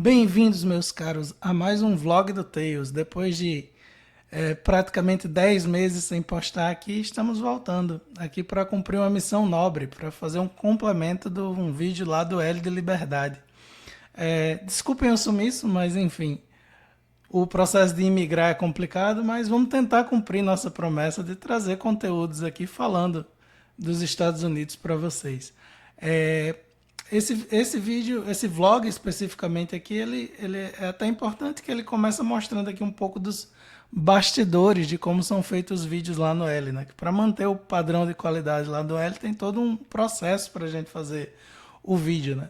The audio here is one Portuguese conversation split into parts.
Bem-vindos, meus caros, a mais um vlog do Tails. Depois de praticamente 10 meses sem postar aqui, estamos voltando aqui para cumprir uma missão nobre, para fazer um complemento de um vídeo lá do L de Liberdade. Desculpem o sumiço, mas enfim, o processo de imigrar é complicado, mas vamos tentar cumprir nossa promessa de trazer conteúdos aqui falando dos Estados Unidos para vocês. É, esse vídeo, esse vlog especificamente aqui, ele é até importante que ele começa mostrando aqui um pouco dos bastidores de como são feitos os vídeos lá no L, né? Para manter o padrão de qualidade lá do L tem todo um processo para a gente fazer o vídeo, né?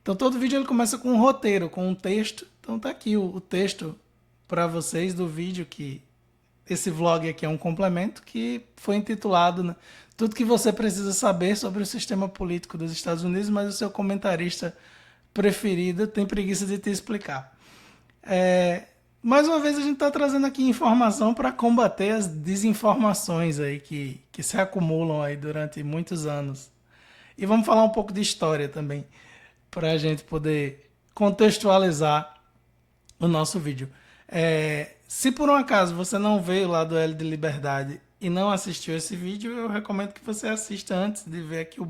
Então todo vídeo ele começa com um roteiro, com um texto. Então tá aqui o texto para vocês do vídeo que esse vlog aqui é um complemento que foi intitulado, né, Tudo que você precisa saber sobre o sistema político dos Estados Unidos, mas o seu comentarista preferido tem preguiça de te explicar. Mais uma vez a gente está trazendo aqui informação para combater as desinformações aí que se acumulam aí durante muitos anos. E vamos falar um pouco de história também, para a gente poder contextualizar o nosso vídeo. Se por um acaso você não veio lá do L de Liberdade e não assistiu esse vídeo, eu recomendo que você assista antes de ver aqui o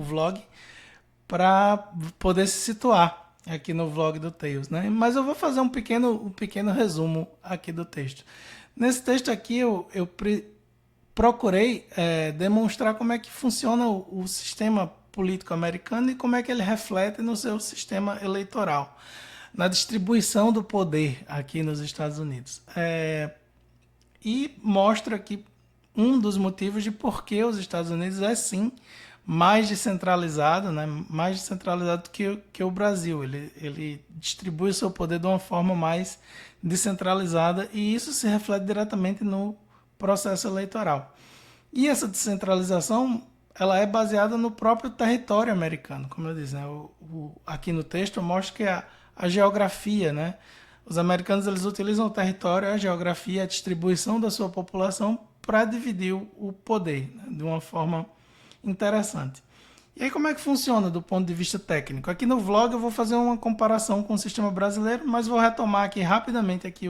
vlog, para poder se situar aqui no vlog do Tails, né? Mas eu vou fazer um pequeno resumo aqui do texto. Nesse texto aqui eu procurei demonstrar como é que funciona o sistema político americano e como é que ele reflete no seu sistema eleitoral, na distribuição do poder aqui nos Estados Unidos. E mostra aqui um dos motivos de por que os Estados Unidos é sim mais descentralizado, né? Mais descentralizado que o Brasil. Ele distribui o seu poder de uma forma mais descentralizada e isso se reflete diretamente no processo eleitoral. E essa descentralização ela é baseada no próprio território americano, como eu disse, né? Aqui no texto mostra que a geografia, né? Os americanos eles utilizam o território, a geografia, a distribuição da sua população para dividir o poder, né? De uma forma interessante. E aí como é que funciona do ponto de vista técnico? Aqui no vlog eu vou fazer uma comparação com o sistema brasileiro, mas vou retomar aqui rapidamente aqui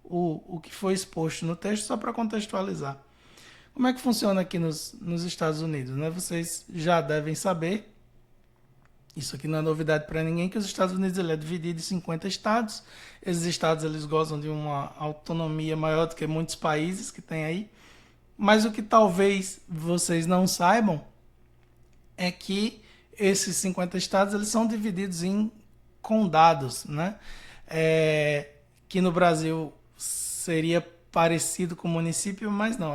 o que foi exposto no texto só para contextualizar. Como é que funciona aqui nos Estados Unidos, né? Vocês já devem saber, isso aqui não é novidade para ninguém, que os Estados Unidos ele é dividido em 50 estados. Esses estados eles gozam de uma autonomia maior do que muitos países que tem aí. Mas o que talvez vocês não saibam é que esses 50 estados eles são divididos em condados, né? Que no Brasil seria parecido com município, mas não.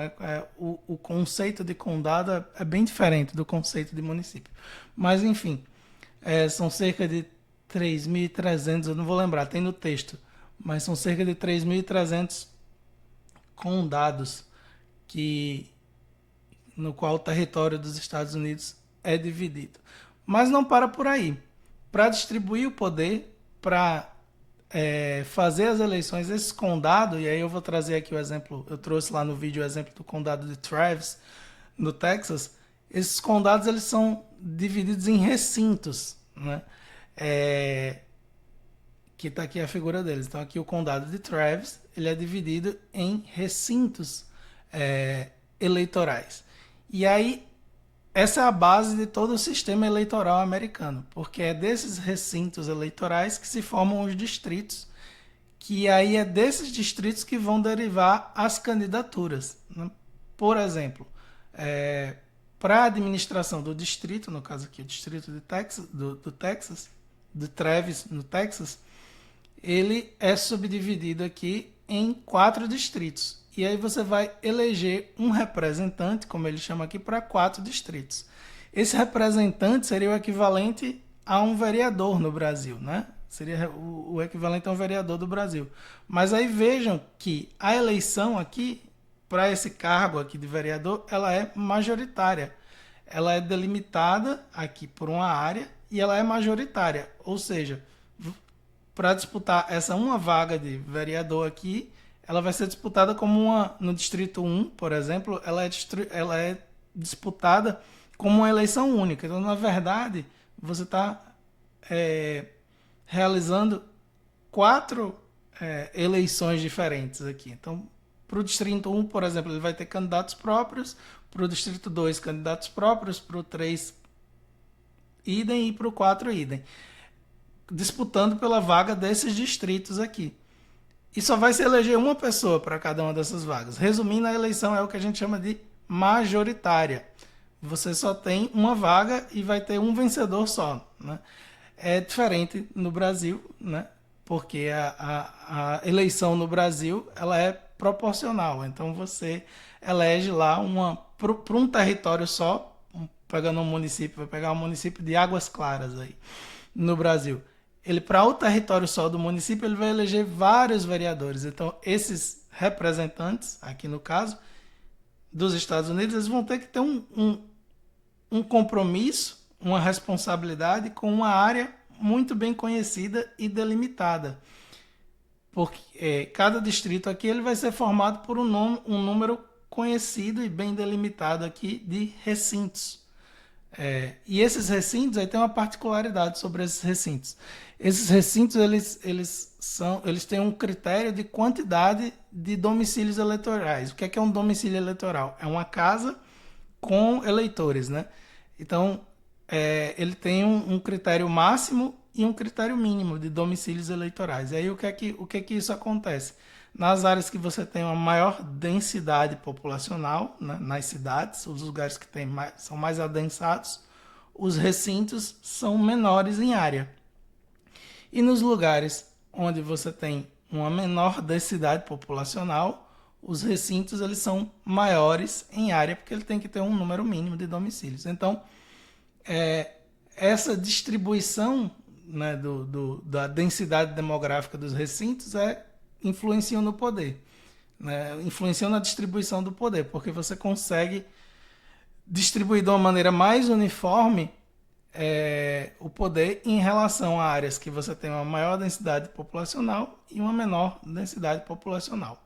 O conceito de condado é bem diferente do conceito de município. Mas enfim, são cerca de 3.300, eu não vou lembrar, tem no texto, mas são cerca de 3.300 condados que no qual o território dos Estados Unidos é dividido. Mas não para por aí. Para distribuir o poder, para fazer as eleições, esse condado, e aí eu vou trazer aqui o exemplo, eu trouxe lá no vídeo o exemplo do condado de Travis, no Texas. Esses condados eles são divididos em recintos, né? Que está aqui a figura deles. Então aqui o condado de Travis ele é dividido em recintos eleitorais. E aí essa é a base de todo o sistema eleitoral americano, porque é desses recintos eleitorais que se formam os distritos, que aí é desses distritos que vão derivar as candidaturas, né? Por exemplo, para a administração do distrito, no caso aqui o distrito de Texas, do Texas, de Travis, no Texas, ele é subdividido aqui em 4 distritos. E aí você vai eleger um representante, como ele chama aqui, para 4 distritos. Esse representante seria o equivalente a um vereador no Brasil, né? Seria o equivalente a um vereador do Brasil. Mas aí vejam que a eleição aqui, para esse cargo aqui de vereador, ela é majoritária. Ela é delimitada aqui por uma área e ela é majoritária. Ou seja, para disputar essa uma vaga de vereador aqui, ela vai ser disputada como no distrito 1, por exemplo, ela é disputada como uma eleição única. Então, na verdade, você está realizando quatro eleições diferentes aqui. Então, para o Distrito 1, por exemplo, ele vai ter candidatos próprios, para o Distrito 2, candidatos próprios, para o 3, idem, e para o 4, idem. Disputando pela vaga desses distritos aqui. E só vai se eleger uma pessoa para cada uma dessas vagas. Resumindo, a eleição é o que a gente chama de majoritária. Você só tem uma vaga e vai ter um vencedor só, né? É diferente no Brasil, né? Porque a eleição no Brasil ela é proporcional. Então você elege lá para um território só, pegando um município, vai pegar um município de Águas Claras aí no Brasil. Ele, para o território só do município, ele vai eleger vários vereadores. Então, esses representantes, aqui no caso, dos Estados Unidos, eles vão ter que ter um compromisso, uma responsabilidade com uma área muito bem conhecida e delimitada. Porque cada distrito aqui ele vai ser formado por um número conhecido e bem delimitado aqui de recintos. E esses recintos, aí tem uma particularidade sobre esses recintos. Esses recintos, eles têm um critério de quantidade de domicílios eleitorais. O que é um domicílio eleitoral? É uma casa com eleitores, né? Então, ele tem um critério máximo e um critério mínimo de domicílios eleitorais. E aí, o que é que isso acontece? Nas áreas que você tem uma maior densidade populacional, né, nas cidades, os lugares que são mais adensados, os recintos são menores em área. E nos lugares onde você tem uma menor densidade populacional, os recintos eles são maiores em área, porque ele tem que ter um número mínimo de domicílios. Então, essa distribuição, né, da densidade demográfica dos recintos influenciam no poder, né? Influenciam na distribuição do poder, porque você consegue distribuir de uma maneira mais uniforme o poder em relação a áreas que você tem uma maior densidade populacional e uma menor densidade populacional.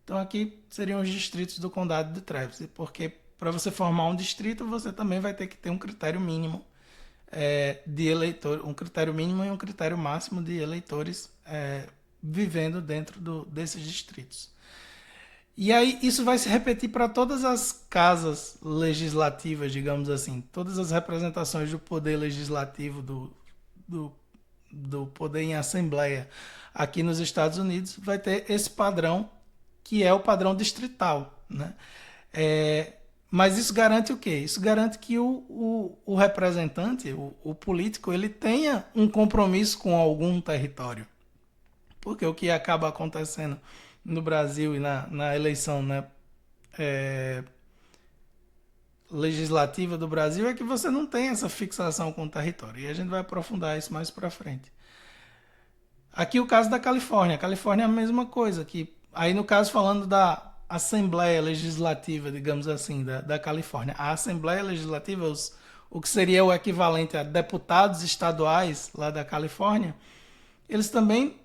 Então aqui seriam os distritos do condado de Travis, porque para você formar um distrito você também vai ter que ter um critério mínimo de eleitor, um critério mínimo e um critério máximo de eleitores vivendo dentro desses distritos. E aí isso vai se repetir para todas as casas legislativas, digamos assim, todas as representações do poder legislativo, do poder em assembleia aqui nos Estados Unidos, vai ter esse padrão que é o padrão distrital, né? Mas isso garante o quê? Isso garante que o representante, o político, ele tenha um compromisso com algum território. Porque o que acaba acontecendo no Brasil e na eleição, né, legislativa do Brasil é que você não tem essa fixação com o território. E a gente vai aprofundar isso mais para frente. Aqui o caso da Califórnia. A Califórnia é a mesma coisa. Aí no caso falando da Assembleia Legislativa, digamos assim, da Califórnia. A Assembleia Legislativa, o que seria o equivalente a deputados estaduais lá da Califórnia, eles também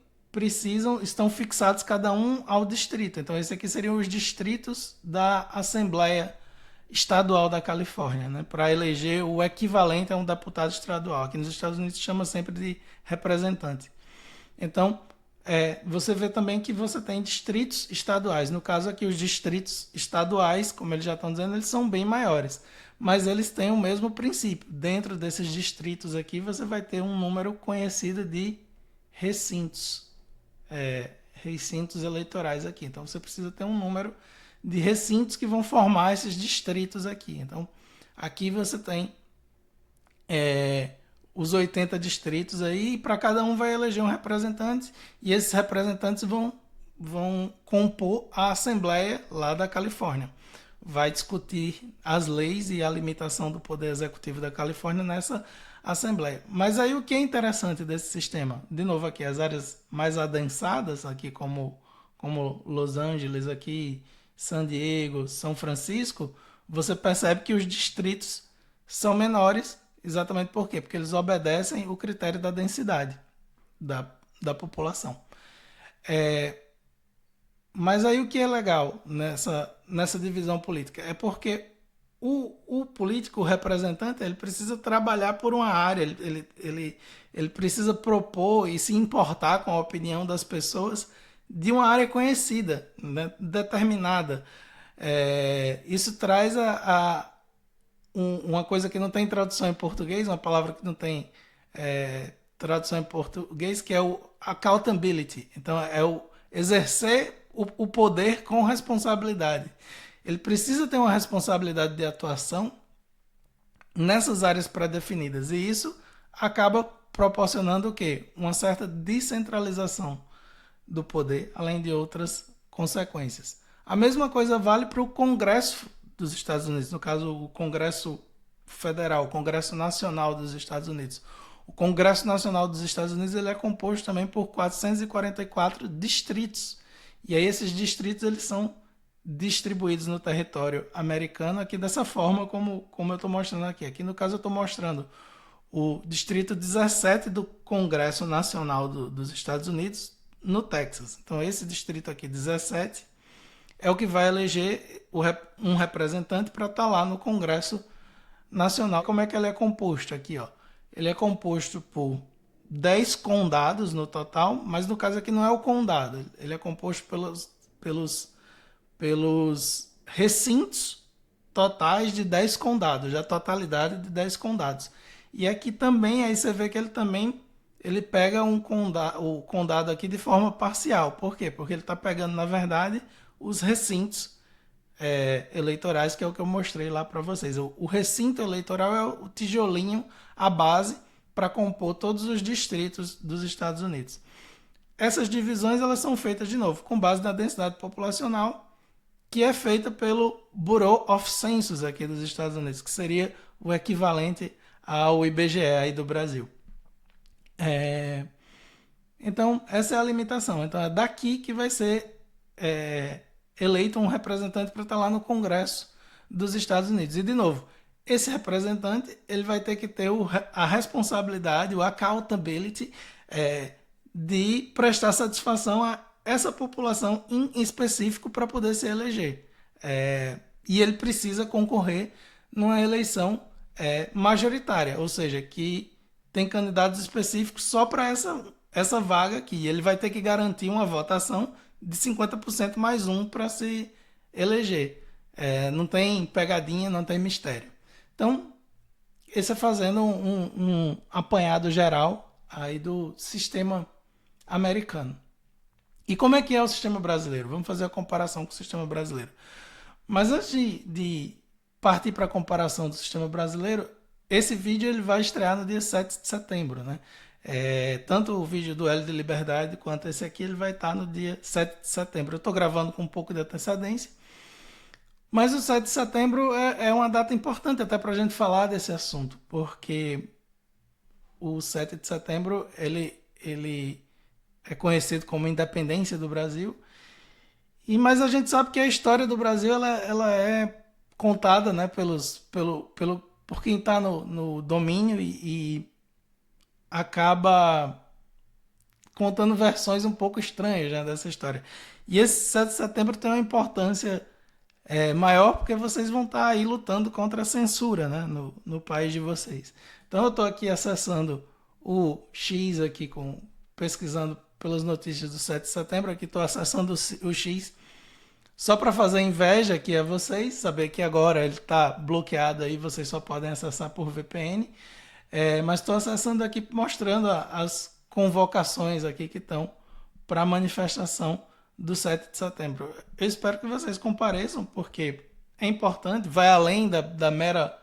estão fixados cada um ao distrito. Então, esses aqui seriam os distritos da Assembleia Estadual da Califórnia, né? Para eleger o equivalente a um deputado estadual. Aqui nos Estados Unidos chama sempre de representante. Então, você vê também que você tem distritos estaduais. No caso aqui, os distritos estaduais, como eles já estão dizendo, eles são bem maiores. Mas eles têm o mesmo princípio. Dentro desses distritos aqui, você vai ter um número conhecido de recintos. Recintos eleitorais aqui. Então você precisa ter um número de recintos que vão formar esses distritos aqui. Então aqui você tem os 80 distritos aí, e para cada um vai eleger um representante, e esses representantes vão compor a Assembleia lá da Califórnia. Vai discutir as leis e a limitação do poder executivo da Califórnia nessa Assembleia. Mas aí o que é interessante desse sistema? De novo aqui, as áreas mais adensadas, aqui como Los Angeles, aqui, San Diego, São Francisco, você percebe que os distritos são menores, exatamente por quê? Porque eles obedecem o critério da densidade da população. Mas aí o que é legal nessa divisão política? É porque o político, o representante, ele precisa trabalhar por uma área, ele precisa propor e se importar com a opinião das pessoas de uma área conhecida, né, determinada. Isso traz uma coisa que não tem tradução em português, uma palavra que não tem tradução em português, que é o accountability. Então, é o exercer o poder com responsabilidade. Ele precisa ter uma responsabilidade de atuação nessas áreas pré-definidas. E isso acaba proporcionando o quê? Uma certa descentralização do poder, além de outras consequências. A mesma coisa vale para o Congresso dos Estados Unidos, no caso, o Congresso Federal, o Congresso Nacional dos Estados Unidos. O Congresso Nacional dos Estados Unidos ele é composto também por 444 distritos. E aí esses distritos eles são distribuídos no território americano aqui dessa forma como eu estou mostrando aqui. Aqui no caso eu estou mostrando o distrito 17 do Congresso Nacional dos Estados Unidos no Texas. Então esse distrito aqui 17 é o que vai eleger um representante para estar lá no Congresso Nacional. Como é que ele é composto aqui, ó? Ele é composto por 10 condados no total, mas no caso aqui não é o condado, ele é composto pelos recintos totais de 10 condados, a totalidade de 10 condados. E aqui também, aí você vê que ele pega o condado aqui de forma parcial. Por quê? Porque ele está pegando, na verdade, os recintos eleitorais, que é o que eu mostrei lá para vocês. O recinto eleitoral é o tijolinho, a base, para compor todos os distritos dos Estados Unidos. Essas divisões elas são feitas, de novo, com base na densidade populacional, que é feita pelo Bureau of Census aqui dos Estados Unidos, que seria o equivalente ao IBGE aí do Brasil. Então, essa é a limitação. Então, é daqui que vai ser eleito um representante para estar lá no Congresso dos Estados Unidos. E, de novo, esse representante ele vai ter que ter a responsabilidade, o accountability, de prestar satisfação a essa população em específico para poder se eleger. E ele precisa concorrer numa eleição majoritária, ou seja, que tem candidatos específicos só para essa vaga aqui. Ele vai ter que garantir uma votação de 50% mais um para se eleger. Não tem pegadinha, não tem mistério. Então, esse é fazendo um apanhado geral aí do sistema americano. E como é que é o sistema brasileiro? Vamos fazer a comparação com o sistema brasileiro. Mas antes de partir para a comparação do sistema brasileiro, esse vídeo ele vai estrear no dia 7 de setembro, né? Tanto o vídeo do L de Liberdade quanto esse aqui, ele vai estar no dia 7 de setembro. Eu estou gravando com um pouco de antecedência, mas o 7 de setembro é uma data importante até para a gente falar desse assunto, porque o 7 de setembro ele é conhecido como Independência do Brasil, mas a gente sabe que a história do Brasil ela é contada, né, por quem está no domínio e acaba contando versões um pouco estranhas, né, dessa história. E esse 7 de setembro tem uma importância maior porque vocês vão estar aí lutando contra a censura, né, no país de vocês. Então eu estou aqui acessando o X aqui, pesquisando pelas notícias do 7 de setembro, aqui estou acessando o X só para fazer inveja aqui a vocês, saber que agora ele está bloqueado aí, vocês só podem acessar por VPN, mas estou acessando aqui mostrando as convocações aqui que estão para a manifestação do 7 de setembro. Eu espero que vocês compareçam, porque é importante, vai além da mera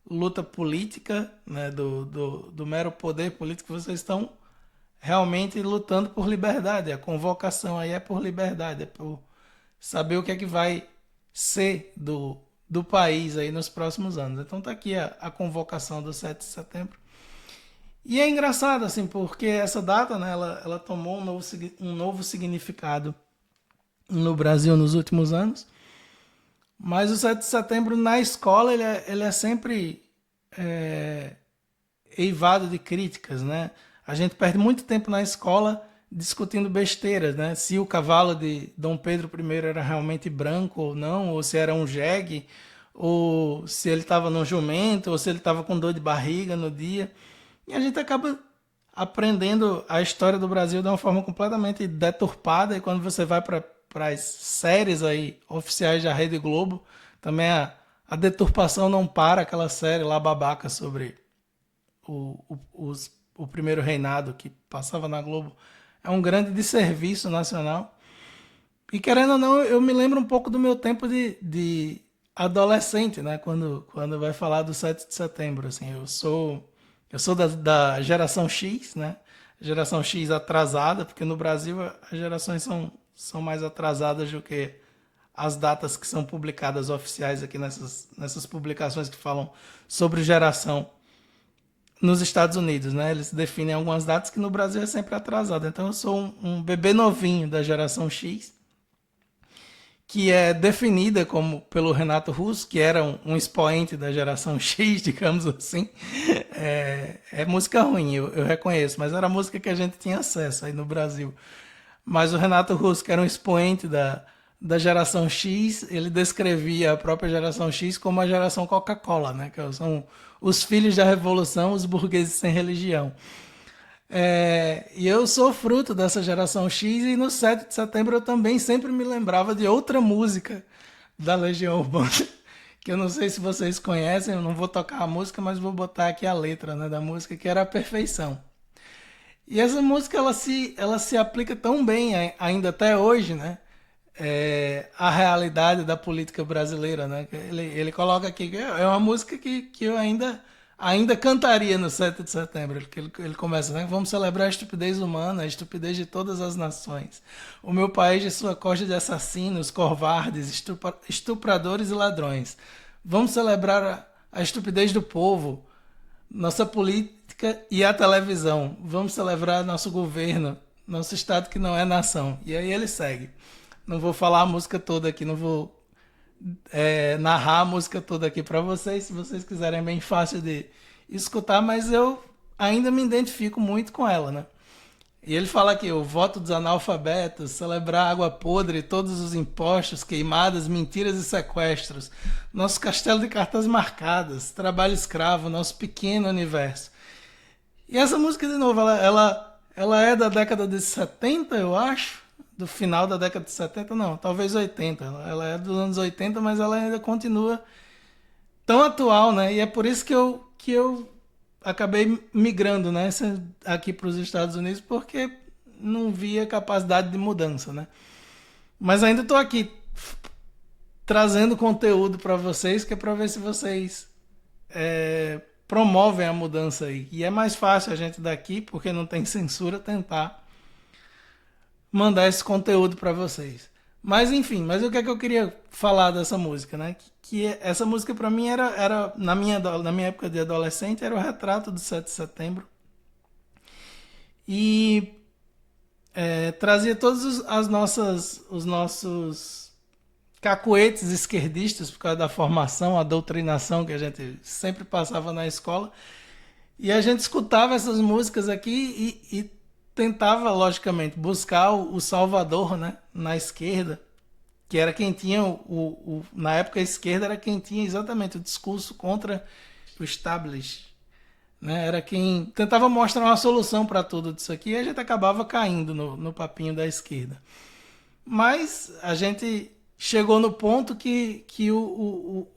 luta política, né, do mero poder político, vocês estão realmente lutando por liberdade. A convocação aí é por liberdade, é por saber o que é que vai ser do país aí nos próximos anos. Então tá aqui a convocação do 7 de setembro. E é engraçado, assim, porque essa data, né, ela tomou um novo significado no Brasil nos últimos anos. Mas o 7 de setembro na escola ele é sempre eivado de críticas, né? A gente perde muito tempo na escola discutindo besteiras, né? Se o cavalo de Dom Pedro I era realmente branco ou não, ou se era um jegue, ou se ele estava no jumento, ou se ele estava com dor de barriga no dia. E a gente acaba aprendendo a história do Brasil de uma forma completamente deturpada. E quando você vai para as séries aí oficiais da Rede Globo, também a deturpação não para, aquela série lá babaca sobre o primeiro reinado que passava na Globo. É um grande desserviço nacional. E querendo ou não, eu me lembro um pouco do meu tempo de adolescente, né? Quando vai falar do 7 de setembro, assim, eu sou da geração X, né? Geração X atrasada, porque no Brasil as gerações são mais atrasadas do que as datas que são publicadas oficiais aqui nessas publicações que falam sobre geração nos Estados Unidos, né? Eles definem algumas datas que no Brasil é sempre atrasado. Então eu sou um bebê novinho da geração X, que é definida como pelo Renato Russo, que era um expoente da geração X, digamos assim. É música ruim, eu reconheço, mas era a música que a gente tinha acesso aí no Brasil. Mas o Renato Russo, que era um expoente da geração X, ele descrevia a própria geração X como a geração Coca-Cola, né? Que são os filhos da revolução, os burgueses sem religião. E eu sou fruto dessa geração X e no 7 de setembro eu também sempre me lembrava de outra música da Legião Urbana, que eu não sei se vocês conhecem, eu não vou tocar a música, mas vou botar aqui a letra, né, da música, que era A Perfeição. E essa música ela se aplica tão bem ainda até hoje, né? A realidade da política brasileira, né? Ele coloca aqui que é uma música que eu ainda cantaria no 7 de setembro. Ele começa, né? Vamos celebrar a estupidez humana, a estupidez de todas as nações. O meu país de sua costa de assassinos, covardes, estupradores e ladrões. Vamos celebrar a estupidez do povo, nossa política e a televisão. Vamos celebrar nosso governo, nosso estado que não é nação. E aí ele segue. Não vou falar a música toda aqui, não vou narrar a música toda aqui para vocês, se vocês quiserem, é bem fácil de escutar, mas eu ainda me identifico muito com ela, né? E ele fala aqui, o voto dos analfabetos, celebrar água podre, todos os impostos, queimadas, mentiras e sequestros, nosso castelo de cartas marcadas, trabalho escravo, nosso pequeno universo. E essa música, de novo, ela é da década de 70, eu acho, do final da década de 70, não, talvez 80. Ela é dos anos 80, mas ela ainda continua tão atual, né? E é por isso que eu acabei migrando, né, aqui para os Estados Unidos, porque não via capacidade de mudança, né? Mas ainda estou aqui trazendo conteúdo para vocês, que é para ver se vocês promovem a mudança aí. E é mais fácil a gente daqui, porque não tem censura, tentar mandar esse conteúdo para vocês. Mas enfim, mas o que é que eu queria falar dessa música, né? Essa música para mim era na minha época de adolescente, era o retrato do 7 de setembro. E trazia todos os nossos cacuetes esquerdistas por causa da formação, a doutrinação que a gente sempre passava na escola. E a gente escutava essas músicas aqui e tentava, logicamente, buscar o Salvador, né, na esquerda, que era quem tinha, na época a esquerda era quem tinha exatamente o discurso contra o establishment, né, era quem tentava mostrar uma solução para tudo isso aqui, e a gente acabava caindo no papinho da esquerda. Mas a gente chegou no ponto que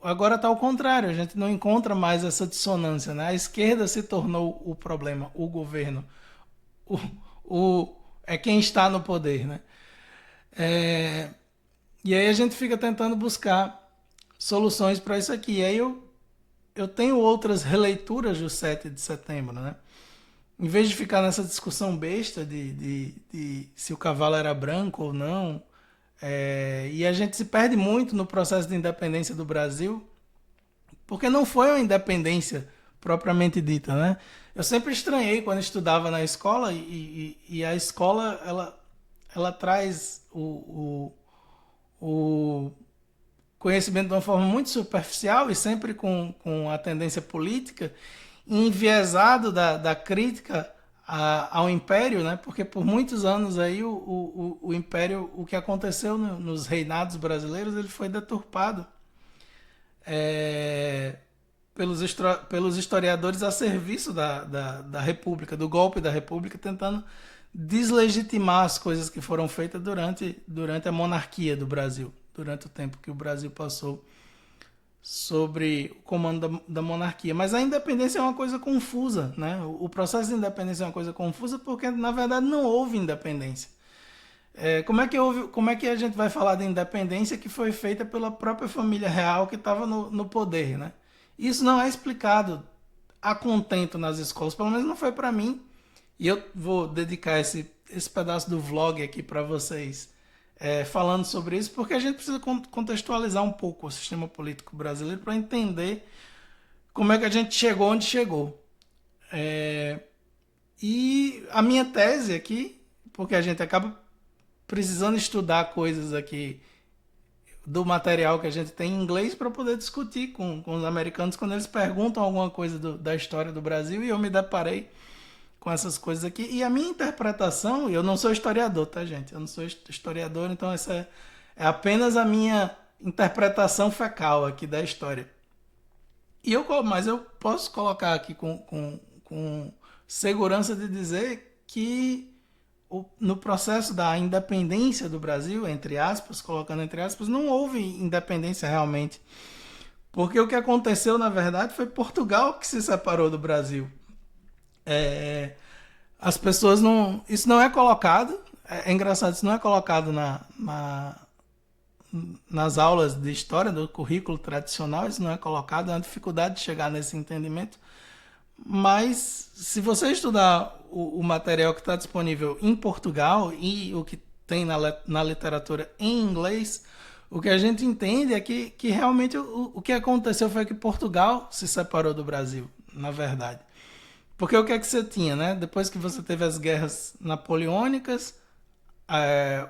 agora está ao contrário, a gente não encontra mais essa dissonância, né? A esquerda se tornou o problema, o governo, o, é quem está no poder, né? E aí a gente fica tentando buscar soluções para isso aqui. E aí eu tenho outras releituras do 7 de setembro, né? Em vez de ficar nessa discussão besta de se o cavalo era branco ou não, e a gente se perde muito no processo de independência do Brasil, porque não foi uma independência propriamente dita, né? Eu sempre estranhei quando estudava na escola e a escola ela traz o conhecimento de uma forma muito superficial e sempre com a tendência política, enviesado da crítica ao Império, né? Porque por muitos anos aí o Império, o que aconteceu nos reinados brasileiros, ele foi deturpado é, pelos historiadores a serviço da República, do golpe da República, tentando deslegitimar as coisas que foram feitas durante a monarquia do Brasil, durante o tempo que o Brasil passou sobre o comando da monarquia. Mas a independência é uma coisa confusa, né? O processo de independência é uma coisa confusa porque, na verdade, não houve independência. Como é que a gente vai falar de independência que foi feita pela própria família real que estava no poder, né? Isso não é explicado a contento nas escolas, pelo menos não foi para mim. E eu vou dedicar esse pedaço do vlog aqui para vocês, falando sobre isso, porque a gente precisa contextualizar um pouco o sistema político brasileiro para entender como é que a gente chegou onde chegou. E a minha tese aqui, porque a gente acaba precisando estudar coisas aqui do material que a gente tem em inglês para poder discutir com os americanos quando eles perguntam alguma coisa da história do Brasil, e eu me deparei com essas coisas aqui. E a minha interpretação, eu não sou historiador, tá, gente? Eu não sou historiador, então essa é apenas a minha interpretação fecal aqui da história. Mas eu posso colocar aqui com segurança de dizer que no processo da independência do Brasil, entre aspas, colocando entre aspas, não houve independência realmente. Porque o que aconteceu, na verdade, foi Portugal que se separou do Brasil. As pessoas não. Isso não é colocado. É engraçado, isso não é colocado nas aulas de história do currículo tradicional, isso não é colocado, é uma dificuldade de chegar nesse entendimento. Mas se você estudar o material que está disponível em Portugal e o que tem na literatura em inglês, o que a gente entende é que realmente o que aconteceu foi que Portugal se separou do Brasil, na verdade. Porque o que é que você tinha, né? Depois que você teve as guerras napoleônicas,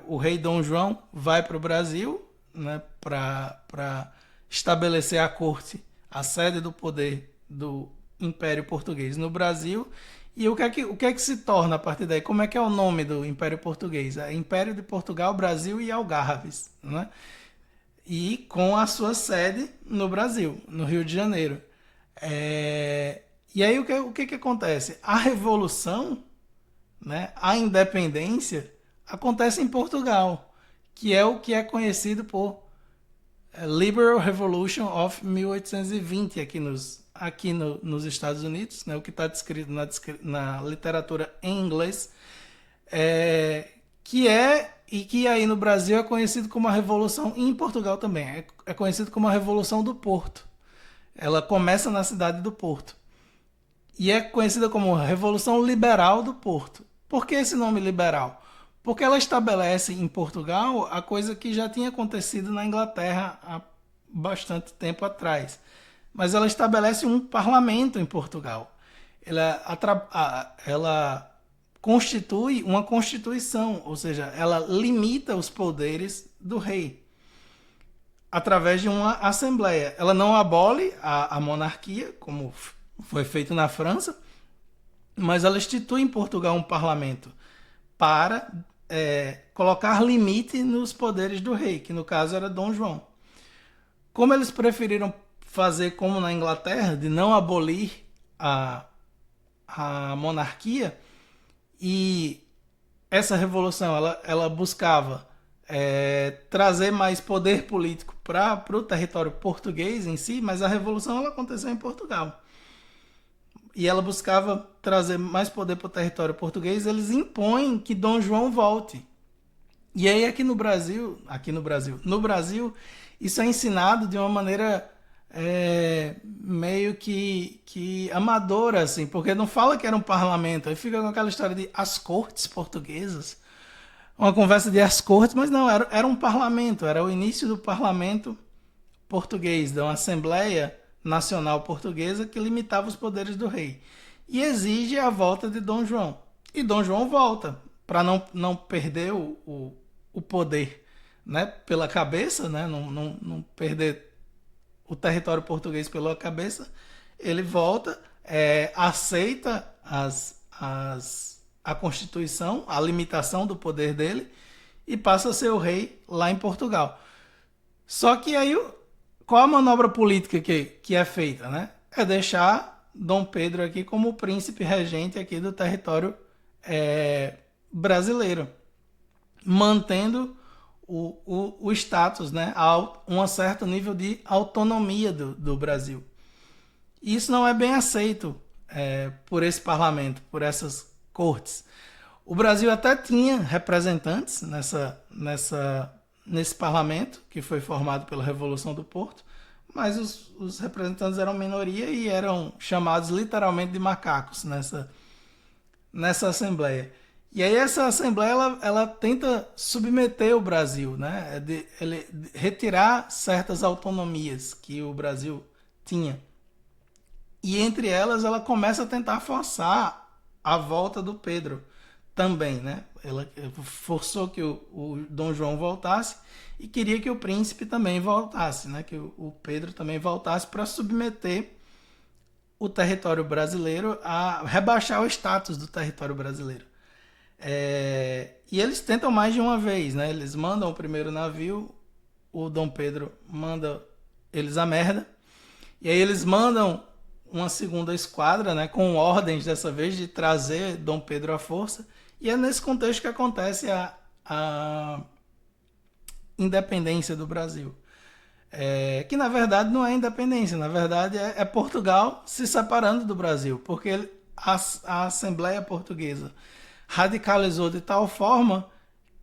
o rei Dom João vai para o Brasil, né, para estabelecer a corte, a sede do poder do Império Português no Brasil. E o que é que se torna a partir daí? Como é que é o nome do Império Português? É Império de Portugal, Brasil e Algarves, né? E com a sua sede no Brasil, no Rio de Janeiro. E aí o que acontece? A Revolução, né, a independência, acontece em Portugal, que é o que é conhecido por Liberal Revolution of 1820 nos Estados Unidos, né, o que está descrito na literatura em inglês, que aí no Brasil é conhecido como a Revolução, e em Portugal também, é conhecido como a Revolução do Porto. Ela começa na cidade do Porto. E é conhecida como Revolução Liberal do Porto. Por que esse nome liberal? Porque ela estabelece em Portugal a coisa que já tinha acontecido na Inglaterra há bastante tempo atrás. Mas ela estabelece um parlamento em Portugal. Ela constitui uma constituição, ou seja, ela limita os poderes do rei através de uma assembleia. Ela não abole a monarquia, como foi feito na França, mas ela institui em Portugal um parlamento para colocar limite nos poderes do rei, que no caso era Dom João. Como eles preferiram fazer como na Inglaterra, de não abolir a monarquia, e essa revolução ela buscava trazer mais poder político para o território português em si, mas a revolução ela aconteceu em Portugal. E ela buscava trazer mais poder para o território português, eles impõem que Dom João volte. E aí no Brasil, isso é ensinado de uma maneira meio que amadora, assim, porque não fala que era um parlamento, aí fica com aquela história de as cortes portuguesas, uma conversa de as cortes, mas não, era um parlamento, era o início do parlamento português, de uma Assembleia Nacional Portuguesa que limitava os poderes do rei. E exige a volta de Dom João. E Dom João volta, para não perder o poder, né, pela cabeça, né, não perder o território português pela cabeça. Ele volta, aceita a Constituição, a limitação do poder dele, e passa a ser o rei lá em Portugal. Só que aí qual a manobra política que é feita, né? É deixar Dom Pedro aqui como o príncipe regente aqui do território brasileiro, mantendo o status, né, um certo nível de autonomia do Brasil. Isso não é bem aceito por esse parlamento, por essas cortes. O Brasil até tinha representantes nesse parlamento, que foi formado pela Revolução do Porto, mas os representantes eram minoria e eram chamados literalmente de macacos nessa Assembleia. E aí essa Assembleia ela tenta submeter o Brasil, né? Retirar certas autonomias que o Brasil tinha. E entre elas ela começa a tentar forçar a volta do Pedro também, né? Ela forçou que o Dom João voltasse e queria que o príncipe também voltasse, né? Que o Pedro também voltasse para submeter o território brasileiro a rebaixar o status do território brasileiro. E eles tentam mais de uma vez, né? Eles mandam o primeiro navio, o Dom Pedro manda eles a merda, e aí eles mandam uma segunda esquadra, né, com ordens dessa vez de trazer Dom Pedro à força, e é nesse contexto que acontece a independência do Brasil. Que na verdade não é independência, na verdade é Portugal se separando do Brasil, porque a Assembleia Portuguesa radicalizou de tal forma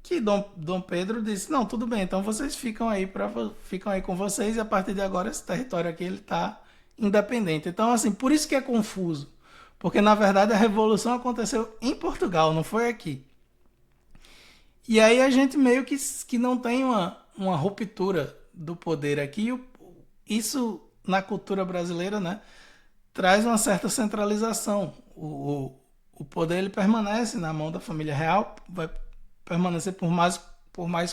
que Dom Pedro disse, não, tudo bem, então vocês ficam aí com vocês e a partir de agora esse território aqui ele está independente. Então, assim, por isso que é confuso, porque na verdade a revolução aconteceu em Portugal, não foi aqui. E aí a gente meio que não tem uma ruptura do poder aqui. Isso na cultura brasileira, né, traz uma certa centralização. O poder ele permanece na mão da família real, vai permanecer por mais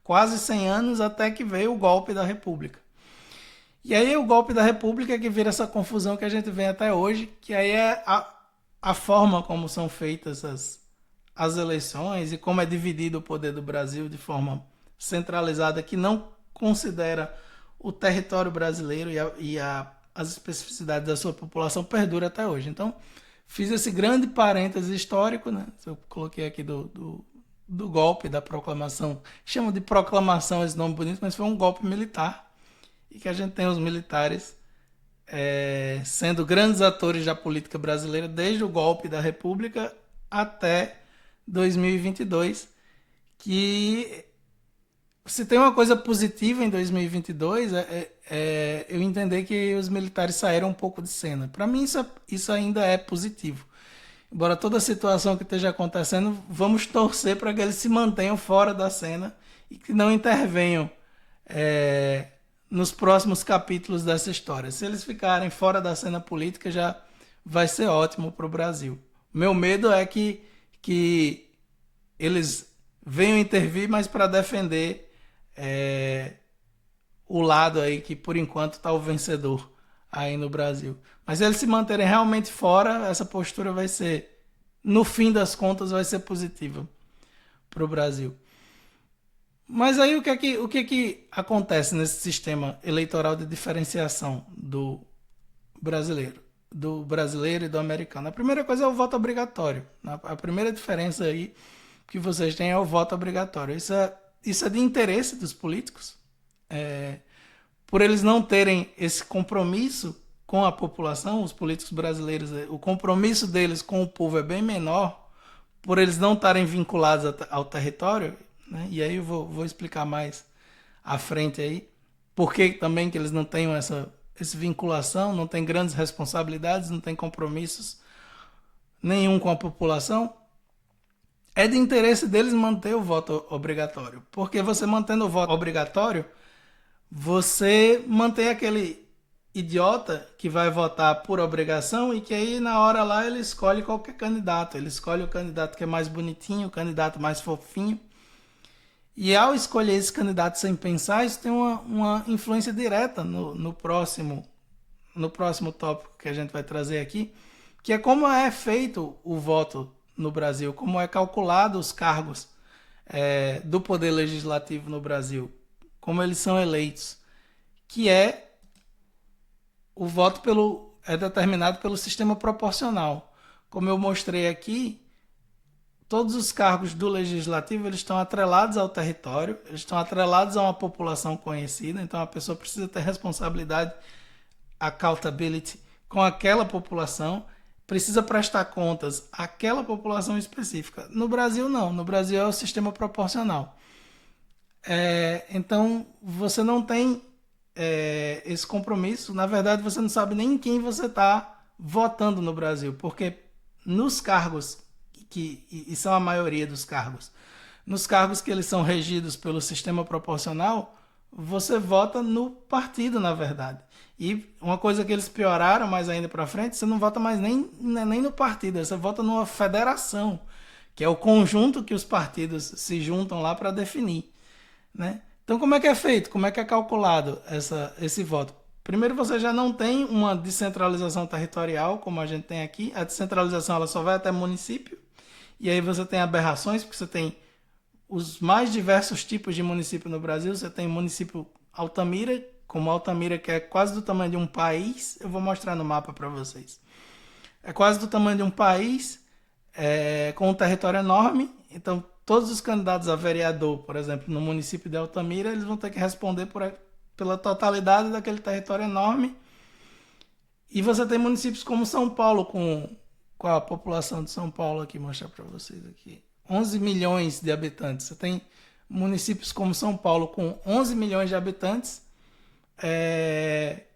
quase 100 anos até que veio o golpe da República. E aí o golpe da República é que vira essa confusão que a gente vê até hoje, que aí é a forma como são feitas as eleições e como é dividido o poder do Brasil de forma centralizada, que não considera o território brasileiro as especificidades da sua população, perdura até hoje. Então, fiz esse grande parêntese histórico, né? Eu coloquei aqui do golpe, da proclamação. Chamam de proclamação esse nome bonito, mas foi um golpe militar. E que a gente tem os militares sendo grandes atores da política brasileira desde o golpe da República até 2022, que se tem uma coisa positiva em 2022 eu entender que os militares saíram um pouco de cena. Para mim isso ainda é positivo. Embora toda a situação que esteja acontecendo, vamos torcer para que eles se mantenham fora da cena e que não intervenham nos próximos capítulos dessa história. Se eles ficarem fora da cena política, já vai ser ótimo para o Brasil. Meu medo é que eles venham intervir, mas para defender o lado aí que por enquanto está o vencedor aí no Brasil. Mas se eles se manterem realmente fora, essa postura vai ser, no fim das contas, vai ser positiva para o Brasil. Mas aí o que acontece nesse sistema eleitoral de diferenciação do brasileiro e do americano? A primeira coisa é o voto obrigatório. A primeira diferença aí que vocês têm é o voto obrigatório. Isso é de interesse dos políticos, por eles não terem esse compromisso com a população. Os políticos brasileiros, o compromisso deles com o povo é bem menor, por eles não estarem vinculados ao território, né? E aí eu vou explicar mais à frente aí, por que também que eles não têm essa vinculação, não têm grandes responsabilidades, não têm compromissos nenhum com a população. É de interesse deles manter o voto obrigatório, porque você mantendo o voto obrigatório, você mantém aquele idiota que vai votar por obrigação e que aí na hora lá ele escolhe qualquer candidato. Ele escolhe o candidato que é mais bonitinho, o candidato mais fofinho. E ao escolher esse candidato sem pensar, isso tem uma influência direta no próximo tópico que a gente vai trazer aqui, que é como é feito o voto no Brasil, como é calculado os cargos do Poder Legislativo no Brasil, como eles são eleitos. que é o voto é determinado pelo sistema proporcional. Como eu mostrei aqui, todos os cargos do legislativo eles estão atrelados ao território, eles estão atrelados a uma população conhecida, então a pessoa precisa ter responsabilidade, accountability, com aquela população, precisa prestar contas àquela população específica. No Brasil, não. No Brasil é o sistema proporcional. Então, você não tem esse compromisso. Na verdade, você não sabe nem em quem você está votando no Brasil, porque nos cargos, e são a maioria dos cargos, nos cargos que eles são regidos pelo sistema proporcional, você vota no partido, na verdade. E uma coisa que eles pioraram mais ainda para frente, você não vota mais nem no partido, você vota numa federação, que é o conjunto que os partidos se juntam lá para definir, né? Então, como é que é feito? Como é que é calculado esse voto? Primeiro, você já não tem uma descentralização territorial, como a gente tem aqui. A descentralização ela só vai até município. E aí você tem aberrações, porque você tem os mais diversos tipos de município no Brasil. Você tem município Altamira, como Altamira, que é quase do tamanho de um país. Eu vou mostrar no mapa para vocês. É quase do tamanho de um país, com um território enorme. Então, todos os candidatos a vereador, por exemplo, no município de Altamira, eles vão ter que responder pela totalidade daquele território enorme. E você tem municípios como São Paulo, com a população de São Paulo aqui, vou mostrar para vocês aqui. 11 milhões de habitantes. Você tem municípios como São Paulo com 11 milhões de habitantes,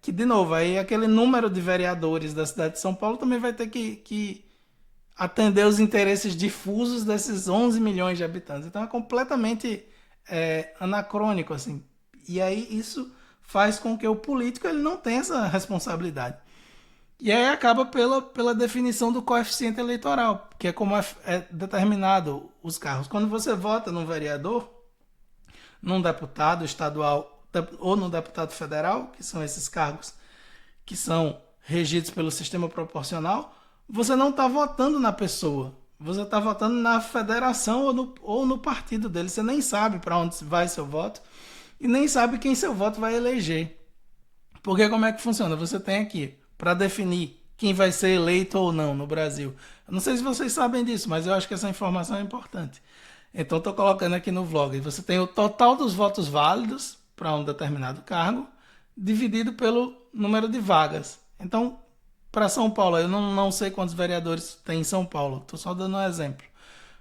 que, de novo, aí aquele número de vereadores da cidade de São Paulo também vai ter que atender os interesses difusos desses 11 milhões de habitantes. Então é completamente anacrônico, assim. E aí isso faz com que o político ele não tenha essa responsabilidade. E aí acaba pela definição do coeficiente eleitoral, que é como é determinado os cargos. Quando você vota num vereador, num deputado estadual ou num deputado federal, que são esses cargos que são regidos pelo sistema proporcional, você não está votando na pessoa, você está votando na federação ou no partido dele. Você nem sabe para onde vai seu voto e nem sabe quem seu voto vai eleger. Porque como é que funciona? Você tem aqui, para definir quem vai ser eleito ou não no Brasil. Eu não sei se vocês sabem disso, mas eu acho que essa informação é importante. Então estou colocando aqui no vlog. Você tem o total dos votos válidos para um determinado cargo, dividido pelo número de vagas. Então, para São Paulo, eu não sei quantos vereadores tem em São Paulo, estou só dando um exemplo.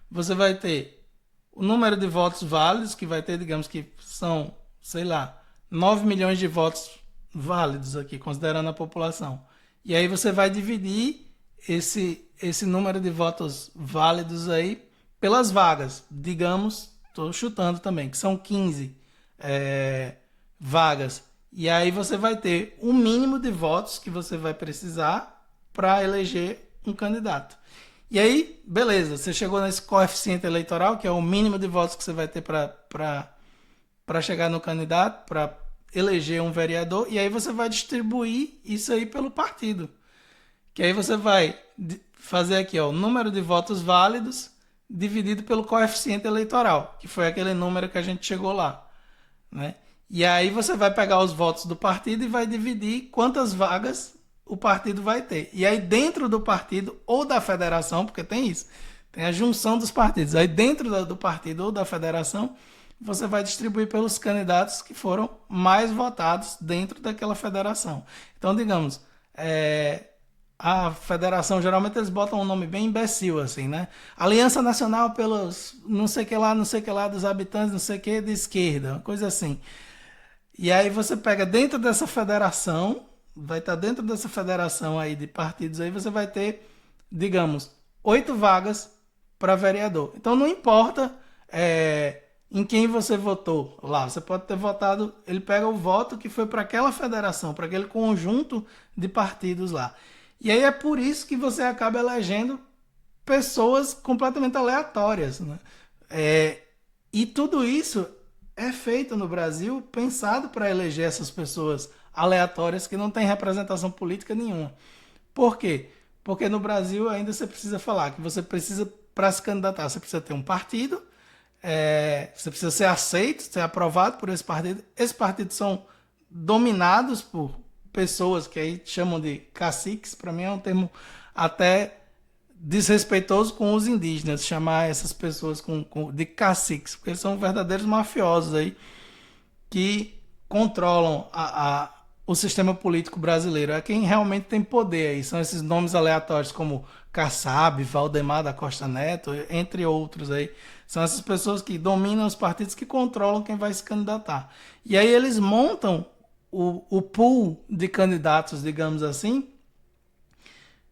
Você vai ter o número de votos válidos, que vai ter, digamos que são, sei lá, 9 milhões de votos válidos aqui, considerando a população. E aí você vai dividir esse número de votos válidos aí pelas vagas. Digamos, estou chutando também, que são 15 vagas. E aí você vai ter o mínimo de votos que você vai precisar para eleger um candidato. E aí, beleza, você chegou nesse coeficiente eleitoral, que é o mínimo de votos que você vai ter para chegar no candidato, para eleger um vereador, e aí você vai distribuir isso aí pelo partido. Que aí você vai fazer aqui, ó, o número de votos válidos dividido pelo coeficiente eleitoral, que foi aquele número que a gente chegou lá, né? E aí você vai pegar os votos do partido e vai dividir quantas vagas o partido vai ter. E aí dentro do partido ou da federação, porque tem isso, tem a junção dos partidos. Aí dentro do partido ou da federação, você vai distribuir pelos candidatos que foram mais votados dentro daquela federação. Então, digamos, a federação, geralmente eles botam um nome bem imbecil, assim, né? Aliança Nacional pelos não sei que lá dos habitantes, não sei que de esquerda, uma coisa assim. E aí você pega dentro dessa federação, vai estar dentro dessa federação aí de partidos, aí você vai ter, digamos, 8 vagas para vereador. Então não importa em quem você votou lá, você pode ter votado, ele pega o voto que foi para aquela federação, para aquele conjunto de partidos lá. E aí é por isso que você acaba elegendo pessoas completamente aleatórias, né? E tudo isso é feito no Brasil pensado para eleger essas pessoas aleatórias que não têm representação política nenhuma. Por quê? Porque no Brasil ainda você precisa falar que você precisa, para se candidatar, você precisa ter um partido, você precisa ser aceito, ser aprovado por esse partido. Esse partido são dominados por pessoas que aí chamam de caciques. Para mim é um termo até desrespeitoso com os indígenas, chamar essas pessoas de caciques, porque eles são verdadeiros mafiosos aí que controlam o sistema político brasileiro. É quem realmente tem poder aí. São esses nomes aleatórios como Kassab, Valdemar da Costa Neto, entre outros aí. São essas pessoas que dominam os partidos, que controlam quem vai se candidatar. E aí eles montam o pool de candidatos, digamos assim,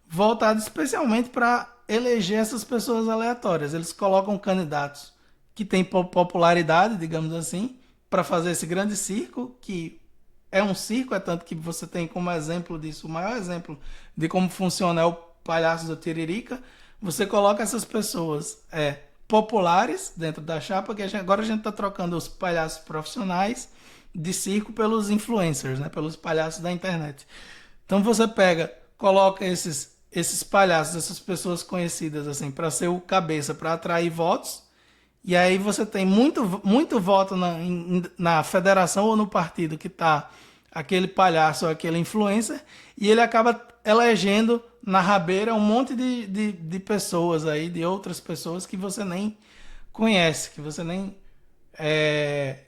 voltado especialmente para eleger essas pessoas aleatórias. Eles colocam candidatos que têm popularidade, digamos assim, para fazer esse grande circo, que é um circo, é tanto que você tem como exemplo disso, o maior exemplo de como funciona é o Palhaço do Tiririca. Você coloca essas pessoas populares dentro da chapa, que agora a gente está trocando os palhaços profissionais de circo pelos influencers, né, pelos palhaços da internet. Então você pega, coloca esses palhaços, essas pessoas conhecidas assim, para ser o cabeça, para atrair votos. E aí você tem muito voto na federação ou no partido que está aquele palhaço ou aquele influencer, e ele acaba elegendo na rabeira um monte de pessoas aí, de outras pessoas que você nem conhece, que você nem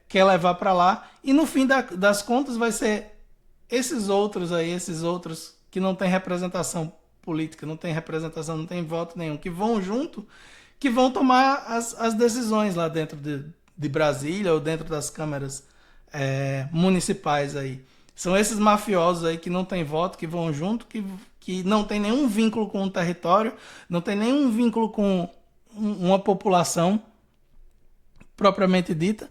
quer levar para lá. E no fim das contas vai ser esses outros que não têm representação política, não tem representação, não tem voto nenhum, que vão junto, que vão tomar as decisões lá dentro de Brasília ou dentro das câmaras municipais aí. São esses mafiosos aí que não tem voto, que vão junto, que não tem nenhum vínculo com o território, não tem nenhum vínculo com uma população propriamente dita,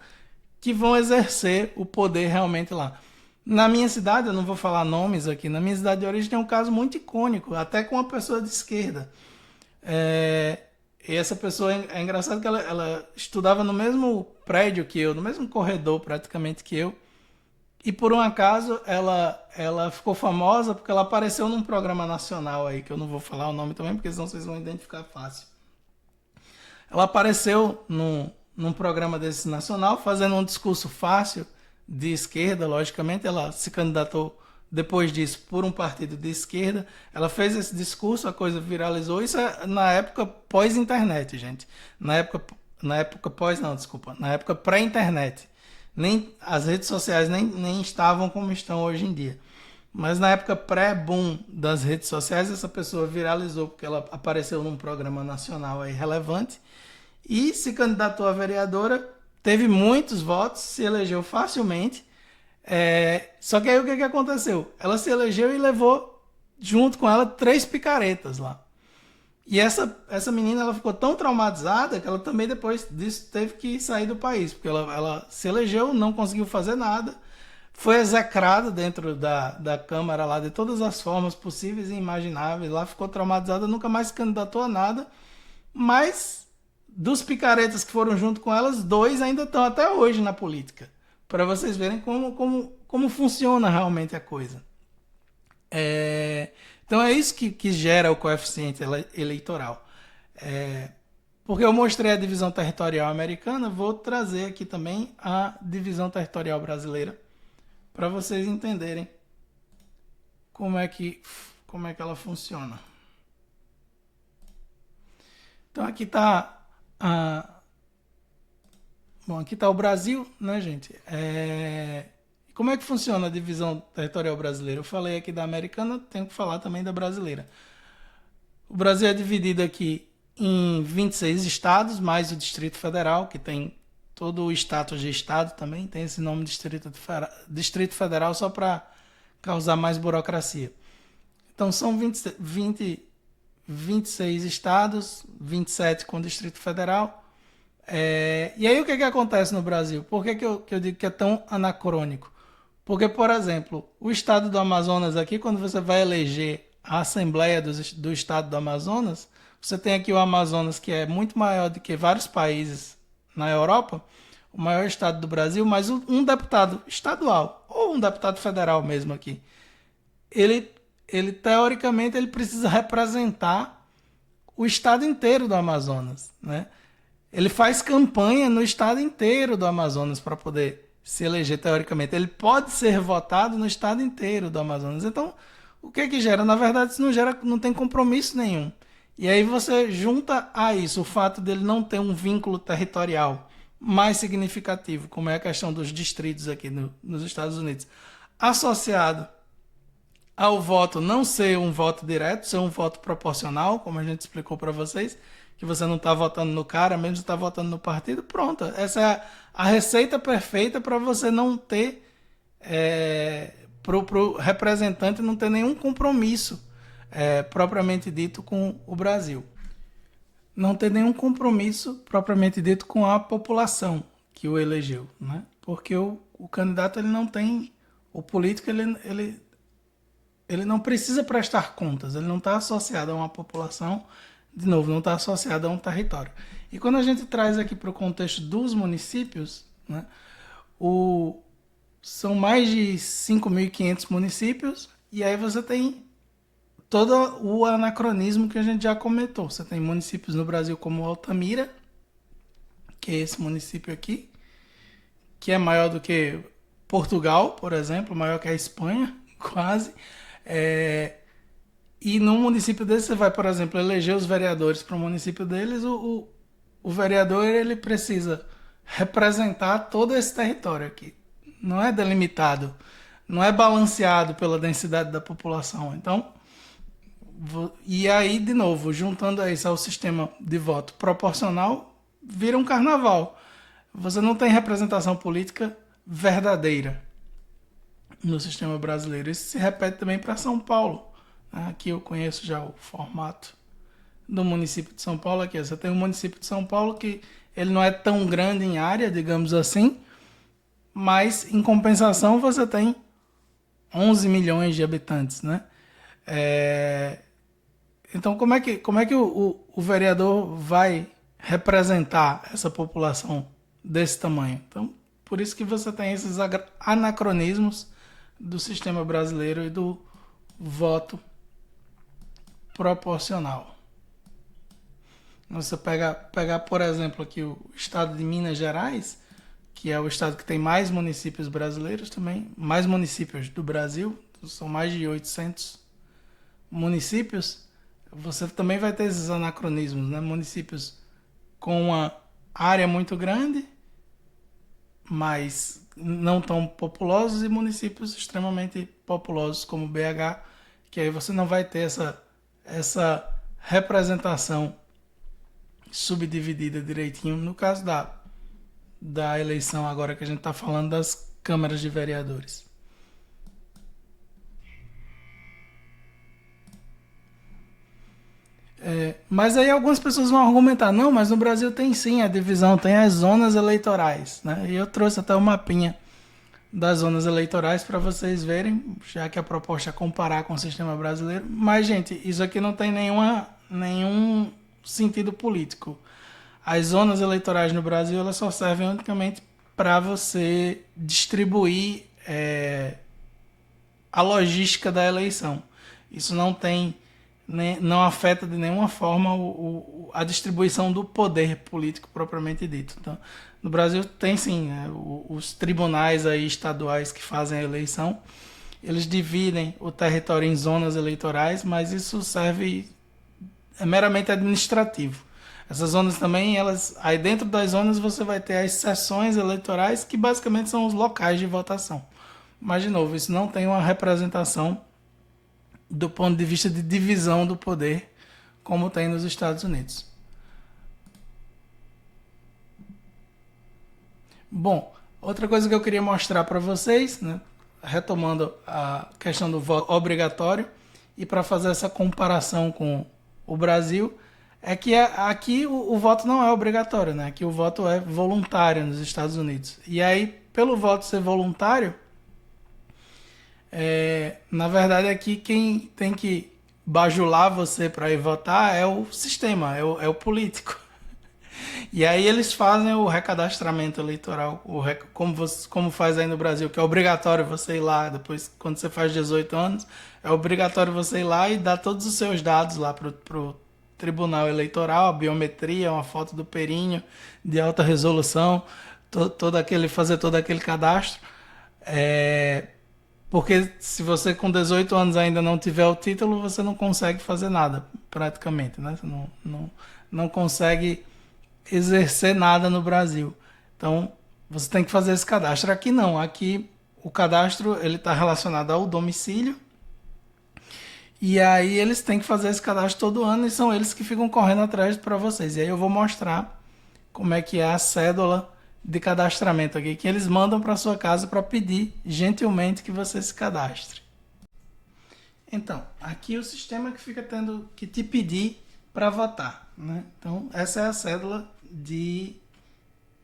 que vão exercer o poder realmente lá. Na minha cidade, eu não vou falar nomes aqui, na minha cidade de origem tem um caso muito icônico, até com uma pessoa de esquerda. E essa pessoa é engraçado que ela estudava no mesmo prédio que eu, no mesmo corredor praticamente que eu. E por um acaso ela ficou famosa porque ela apareceu num programa nacional aí, que eu não vou falar o nome também, porque senão vocês vão identificar fácil. Ela apareceu num programa desse nacional, fazendo um discurso fácil de esquerda, logicamente. Ela se candidatou depois disso por um partido de esquerda. Ela fez esse discurso, a coisa viralizou. Isso é na época pós-internet, gente. Na época pós, não, desculpa. Na época pré-internet. Nem as redes sociais nem estavam como estão hoje em dia. Mas na época pré-boom das redes sociais, essa pessoa viralizou porque ela apareceu num programa nacional aí relevante e se candidatou a vereadora, teve muitos votos, se elegeu facilmente. Só que aí o que aconteceu? Ela se elegeu e levou junto com ela 3 picaretas lá. E essa menina, ela ficou tão traumatizada que ela também depois disso teve que sair do país, porque ela se elegeu, não conseguiu fazer nada, foi execrada dentro da Câmara lá de todas as formas possíveis e imagináveis, lá ficou traumatizada, nunca mais se candidatou a nada, mas dos picaretas que foram junto com elas, 2 ainda estão até hoje na política, para vocês verem como funciona realmente a coisa. Então é isso que gera o coeficiente eleitoral. Porque eu mostrei a divisão territorial americana, vou trazer aqui também a divisão territorial brasileira para vocês entenderem como é que ela funciona. Então aqui está aqui está o Brasil, né, gente? Como é que funciona a divisão territorial brasileira? Eu falei aqui da americana, tenho que falar também da brasileira. O Brasil é dividido aqui em 26 estados, mais o Distrito Federal, que tem todo o status de estado também, tem esse nome Distrito Federal só para causar mais burocracia. Então são 26 estados, 27 com o Distrito Federal. E aí o que acontece no Brasil? Por que eu digo que é tão anacrônico? Porque, por exemplo, o estado do Amazonas aqui, quando você vai eleger a Assembleia do Estado do Amazonas, você tem aqui o Amazonas, que é muito maior do que vários países na Europa, o maior estado do Brasil, mas um deputado estadual, ou um deputado federal mesmo aqui, ele teoricamente, ele precisa representar o estado inteiro do Amazonas, né? Ele faz campanha no estado inteiro do Amazonas para poder se eleger teoricamente. Ele pode ser votado no estado inteiro do Amazonas. Então, o que é que gera? Na verdade, isso não gera, não tem compromisso nenhum. E aí você junta a isso o fato dele não ter um vínculo territorial mais significativo, como é a questão dos distritos aqui nos Estados Unidos, associado ao voto não ser um voto direto, ser um voto proporcional, como a gente explicou para vocês, que você não está votando no cara, mesmo está votando no partido, pronto. Essa é a receita perfeita para você não ter, pro representante não ter nenhum compromisso propriamente dito com o Brasil. Não ter nenhum compromisso propriamente dito com a população que o elegeu, né? Porque o candidato ele não tem, o político ele não precisa prestar contas, ele não está associado a uma população, de novo, não está associado a um território. E quando a gente traz aqui para o contexto dos municípios, né, são mais de 5.500 municípios, e aí você tem todo o anacronismo que a gente já comentou. Você tem municípios no Brasil como Altamira, que é esse município aqui, que é maior do que Portugal, por exemplo, maior que a Espanha, quase. E num município desse você vai, por exemplo, eleger os vereadores para o município deles, o vereador ele precisa representar todo esse território aqui. Não é delimitado, não é balanceado pela densidade da população. Então, e aí, de novo, juntando isso ao sistema de voto proporcional, vira um carnaval. Você não tem representação política verdadeira no sistema brasileiro. Isso se repete também para São Paulo. Aqui eu conheço já o formato do município de São Paulo. Aqui você tem o município de São Paulo que ele não é tão grande em área, digamos assim, mas em compensação você tem 11 milhões de habitantes, né? Então como é que o vereador vai representar essa população desse tamanho? Então, por isso que você tem esses anacronismos do sistema brasileiro e do voto proporcional. Você pegar, por exemplo, aqui o estado de Minas Gerais, que é o estado que tem mais municípios brasileiros também, mais municípios do Brasil, são mais de 800 municípios, você também vai ter esses anacronismos, né? Municípios com uma área muito grande, mas não tão populosos, e municípios extremamente populosos como BH, que aí você não vai ter essa representação subdividida direitinho. No caso da eleição agora que a gente está falando das câmaras de vereadores. Mas aí algumas pessoas vão argumentar, não, mas no Brasil tem sim a divisão, tem as zonas eleitorais, né? E eu trouxe até um mapinha das zonas eleitorais para vocês verem, já que a proposta é comparar com o sistema brasileiro. Mas, gente, isso aqui não tem nenhum sentido político. As zonas eleitorais no Brasil elas só servem unicamente para você distribuir a logística da eleição. Isso não afeta de nenhuma forma a distribuição do poder político propriamente dito. Então, no Brasil tem sim, né, os tribunais aí estaduais que fazem a eleição, eles dividem o território em zonas eleitorais, mas isso é meramente administrativo. Essas zonas também, aí dentro das zonas você vai ter as seções eleitorais, que basicamente são os locais de votação. Mas, de novo, isso não tem uma representação do ponto de vista de divisão do poder, como tem nos Estados Unidos. Bom, outra coisa que eu queria mostrar para vocês, né, retomando a questão do voto obrigatório, e para fazer essa comparação com o Brasil, é que aqui o voto não é obrigatório, né? Aqui o voto é voluntário nos Estados Unidos. E aí, pelo voto ser voluntário, na verdade aqui quem tem que bajular você para ir votar é o sistema, é o político. E aí eles fazem o recadastramento eleitoral, como faz aí no Brasil, que é obrigatório você ir lá, depois quando você faz 18 anos, é obrigatório você ir lá e dar todos os seus dados lá pro Tribunal Eleitoral, a biometria, uma foto do períneo de alta resolução, fazer todo aquele cadastro. É, porque se você com 18 anos ainda não tiver o título, você não consegue fazer nada, praticamente, né? Você não consegue exercer nada no Brasil. Então, você tem que fazer esse cadastro. Aqui não, aqui o cadastro ele está relacionado ao domicílio e aí eles têm que fazer esse cadastro todo ano e são eles que ficam correndo atrás para vocês. E aí eu vou mostrar como é que é a cédula de cadastramento aqui, que eles mandam para sua casa para pedir gentilmente que você se cadastre. Então, aqui o sistema que fica tendo que te pedir para votar, né? Então, essa é a cédula de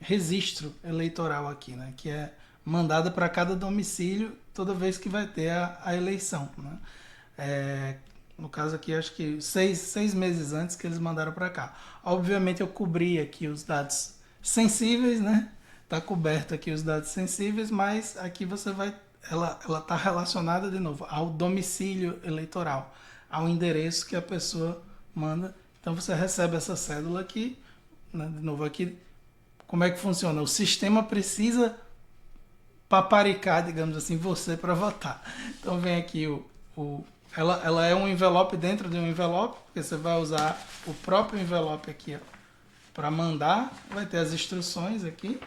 registro eleitoral aqui, né? Que é mandada para cada domicílio toda vez que vai ter a eleição, né? No caso aqui, acho que seis meses antes que eles mandaram para cá. Obviamente eu cobri aqui os dados sensíveis, né? Tá coberto aqui os dados sensíveis, mas aqui você vai, ela está relacionada de novo ao domicílio eleitoral, ao endereço que a pessoa manda. Então você recebe essa cédula aqui, né? De novo aqui, como é que funciona? O sistema precisa paparicar, digamos assim, você para votar. Então vem aqui ela é um envelope dentro de um envelope, porque você vai usar o próprio envelope aqui para mandar, vai ter as instruções aqui.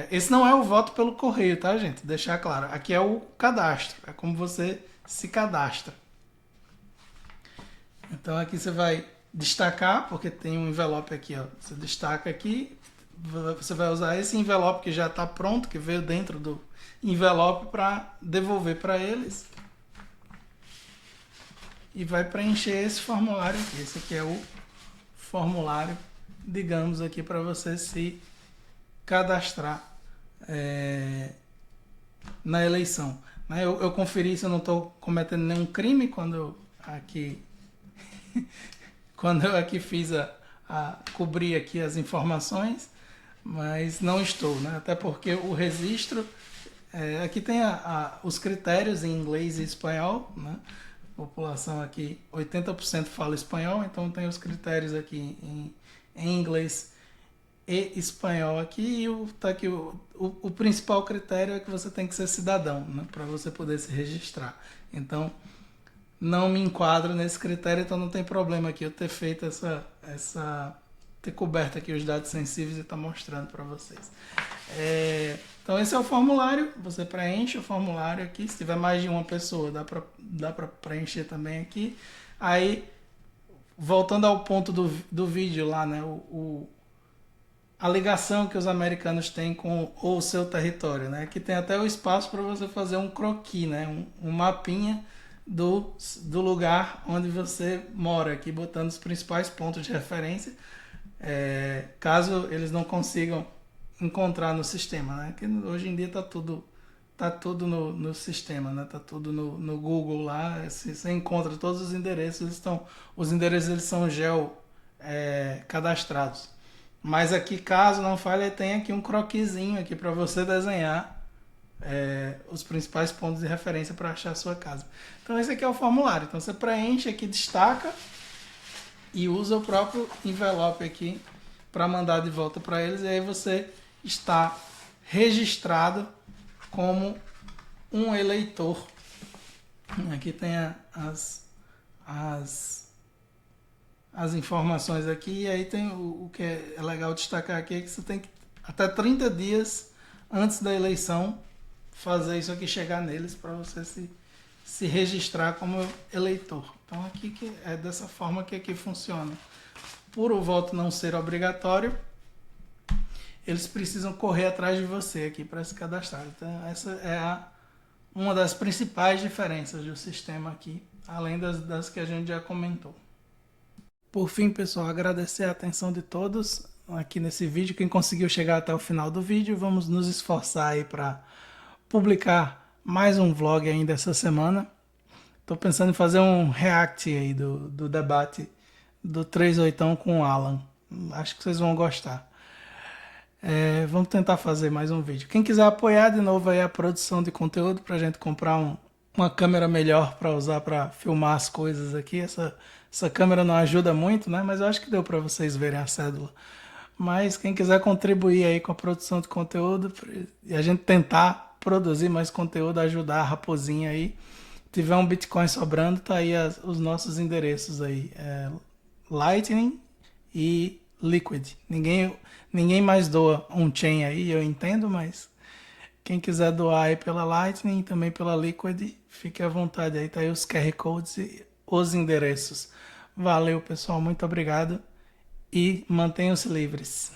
Esse não é o voto pelo correio, tá, gente? Deixar claro. Aqui é o cadastro, é como você se cadastra. Então aqui você vai destacar, porque tem um envelope aqui, ó. Você destaca aqui, você vai usar esse envelope que já está pronto, que veio dentro do envelope para devolver para eles. E vai preencher esse formulário aqui. Esse aqui é o formulário, digamos aqui, para você se cadastrar na eleição. Eu conferi se eu não estou cometendo nenhum crime quando eu aqui fiz cobri aqui as informações, mas não estou, né? Até porque o registro aqui tem os critérios em inglês e espanhol, né? A população aqui 80% fala espanhol, então tem os critérios aqui em inglês e espanhol aqui, e tá aqui o principal critério é que você tem que ser cidadão, né, para você poder se registrar. Então, não me enquadro nesse critério, então não tem problema aqui eu ter feito ter coberto aqui os dados sensíveis e estar mostrando para vocês. Então esse é o formulário, você preenche o formulário aqui, se tiver mais de uma pessoa dá para preencher também aqui. Aí, voltando ao ponto do vídeo lá, né, a ligação que os americanos têm com o seu território, né? Aqui tem até o espaço para você fazer um croquis, né? Um mapinha do lugar onde você mora, aqui botando os principais pontos de referência, caso eles não consigam encontrar no sistema, né? Que hoje em dia tá tudo no sistema, né? Tá tudo no Google lá, você encontra todos os endereços, os endereços eles são cadastrados. Mas aqui, caso não falhe, tem aqui um croquisinho aqui para você desenhar os principais pontos de referência para achar a sua casa. Então esse aqui é o formulário. Então você preenche aqui, destaca e usa o próprio envelope aqui para mandar de volta para eles. E aí você está registrado como um eleitor. Aqui tem as informações aqui, e aí tem o que é legal destacar aqui, é que você tem que, até 30 dias antes da eleição, fazer isso aqui chegar neles para você se registrar como eleitor. Então aqui que é dessa forma que aqui funciona. Por o voto não ser obrigatório, eles precisam correr atrás de você aqui para se cadastrar. Então essa é uma das principais diferenças do sistema aqui, além das que a gente já comentou. Por fim, pessoal, agradecer a atenção de todos aqui nesse vídeo. Quem conseguiu chegar até o final do vídeo, vamos nos esforçar aí para publicar mais um vlog ainda essa semana. Estou pensando em fazer um react aí do debate do 38 com o Alan. Acho que vocês vão gostar. Vamos tentar fazer mais um vídeo. Quem quiser apoiar de novo aí a produção de conteúdo para a gente comprar uma câmera melhor para usar para filmar as coisas aqui. Essa câmera não ajuda muito, né? Mas eu acho que deu para vocês verem a cédula Mas quem quiser contribuir aí com a produção de conteúdo e a gente tentar produzir mais conteúdo, ajudar a raposinha aí, tiver um Bitcoin sobrando, tá aí os nossos endereços aí. Lightning e Liquid. Ninguém mais doa on-chain aí, eu entendo, mas quem quiser doar aí pela Lightning e também pela Liquid, fique à vontade aí, tá aí os QR Codes e os endereços. Valeu, pessoal, muito obrigado e mantenham-se livres.